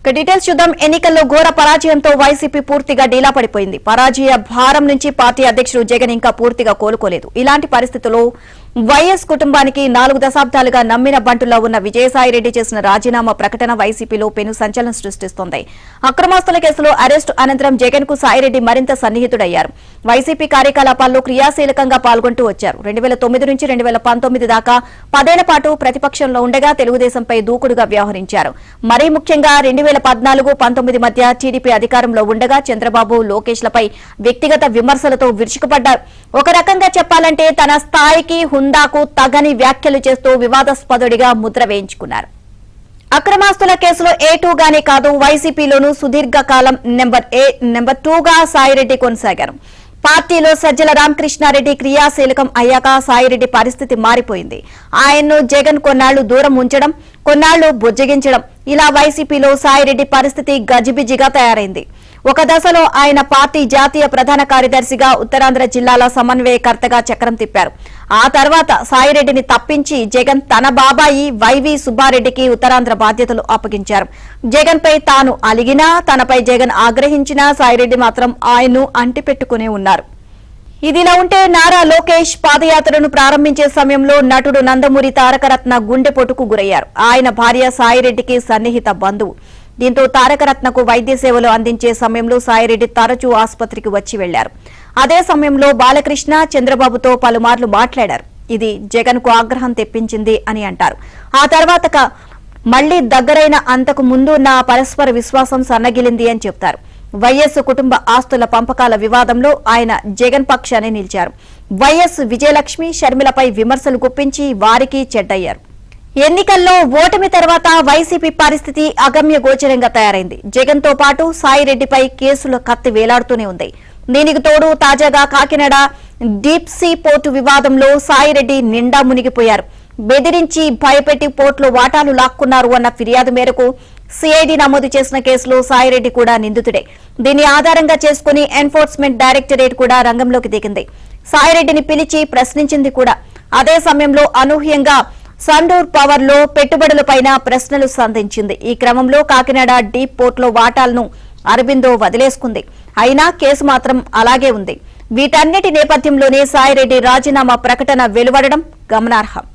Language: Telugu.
డీటెయిల్స్ చూద్దాం. ఎన్నికల్లో ఘోర పరాజయంతో వైసీపీ పూర్తిగా డీలా పడిపోయింది. పరాజయ భారం నుంచి పార్టీ అధ్యక్షుడు జగన్ ఇంకా పూర్తిగా కోలుకోలేదు. ఇలాంటి పరిస్థితుల్లో వైఎస్ కుటుంబానికి 4 దశాబ్దాలుగా నమ్మిన బంటులో ఉన్న విజయసాయిరెడ్డి చేసిన రాజీనామా ప్రకటన వైసీపీలో పెను సంచలనం సృష్టిస్తోంది. అక్రమాస్తుల కేసులో అరెస్టు అనంతరం జగన్ కు సాయిరెడ్డి మరింత సన్నిహితుడయ్యారు. వైసీపీ కార్యకలాపాల్లో క్రియాశీలకంగా పాల్గొంటూ వచ్చారు. 2009 నుంచి 2019 దాకా 10 ఏళ్ల పాటు ప్రతిపక్షంలో ఉండగా తెలుగుదేశంపై దూకుడుగా వ్యవహరించారు. మరీ ముఖ్యంగా 2014-19 మధ్య టీడీపీ అధికారంలో ఉండగా చంద్రబాబు, లోకేష్లపై వ్యక్తిగత విమర్శలతో విరుచుకుపడ్డారు. ఒక రకంగా చెప్పాలంటే తన స్థాయికి, హుందాకు తగని వ్యాఖ్యలు చేస్తూ వివాదాస్పదుడిగా ముద్ర వేయించుకున్నారు. అక్రమాస్తుల కేసులో A2 గానే కాదు, వైసీపీలోనూ సుదీర్ఘకాలం నెంబర్ 2గా సాయిరెడ్డి కొనసాగారు. పార్టీలో సజ్జల రామకృష్ణారెడ్డి క్రియాశీలకం అయ్యాక సాయిరెడ్డి పరిస్థితి మారిపోయింది. ఆయన్ను జగన్ కొన్నాళ్లు దూరం ఉంచడం, కొన్నాళ్లు బుజ్జగించడం, ఇలా వైసీపీలో సాయిరెడ్డి పరిస్థితి గజిబిజిగా తయారైంది. ఒక దశలో ఆయన పార్టీ జాతీయ ప్రధాన కార్యదర్శిగా, ఉత్తరాంధ్ర జిల్లాల సమన్వయకర్తగా చక్రం తిప్పారు. ఆ తర్వాత సాయిరెడ్డిని తప్పించి జగన్ తన బాబాయి వైవి సుబ్బారెడ్డికి ఉత్తరాంధ్ర బాధ్యతలు అప్పగించారు. జగన్ పై తాను అలిగినా, తనపై జగన్ ఆగ్రహించినా సాయిరెడ్డి మాత్రం ఆయన్ను అంటిపెట్టుకునే ఉన్నారు. ఇదిలా ఉంటే నారా లోకేష్ పాదయాత్రను ప్రారంభించే సమయంలో నటుడు నందమూరి తారకరత్న గుండెపోటుకు గురయ్యారు. ఆయన భార్య సాయిరెడ్డికి సన్నిహిత బంధువు. దీంతో తారకరత్నకు వైద్య సేవలు అందించే సమయంలో సాయిరెడ్డి తరచూ ఆసుపత్రికి వచ్చి వెళ్లారు. అదే సమయంలో బాలకృష్ణ, చంద్రబాబుతో పలుమార్లు మాట్లాడారు. ఇది జగన్ కు ఆగ్రహం తెప్పించింది అని అంటారు. ఆ తర్వాత మళ్లీ దగ్గరైన అంతకు ముందు ఉన్న పరస్పర విశ్వాసం సన్నగిలింది అని చెప్తారు. వైఎస్ కుటుంబ ఆస్తుల పంపకాల వివాదంలో ఆయన జగన్ పక్షానే నిలిచారు. వైఎస్ విజయలక్ష్మి, షర్మిలపై విమర్శలు గుప్పించి వారికి చెడ్డయ్యారు. ఎన్నికల్లో ఓటమి తర్వాత వైసీపీ పరిస్థితి అగమ్య గోచరంగా తయారైంది. జగన్ తో పాటు సాయిరెడ్డిపై కేసుల కత్తి వేలాడుతూనే ఉంది. దీనికి తోడు తాజాగా కాకినాడ డీప్ సీ పోర్టు వివాదంలో సాయిరెడ్డి నిండా మునిగిపోయారు. బెదిరించి భయపెట్టి పోర్టులో వాటాలు లాక్కున్నారు అన్న ఫిర్యాదు మేరకు సిఐడి నమోదు చేసిన కేసులో సాయిరెడ్డి కూడా నిందితుడే. దీన్ని ఆధారంగా చేసుకుని ఎన్ఫోర్స్మెంట్ డైరెక్టరేట్ కూడా రంగంలోకి దిగింది. సాయిరెడ్డిని పిలిచి ప్రశ్నించింది కూడా. అదే సమయంలో అనూహ్యంగా సండూర్ పవర్ లో పెట్టుబడులపైన ప్రశ్నలు సంధించింది. ఈ క్రమంలో కాకినాడ డీప్ పోర్టులో వాటాలను అరబిందో వదిలేసుకుంది. అయినా కేసు మాత్రం అలాగే ఉంది. వీటన్నిటి నేపథ్యంలోనే సాయిరెడ్డి రాజీనామా ప్రకటన వెలువడడం గమనార్హం.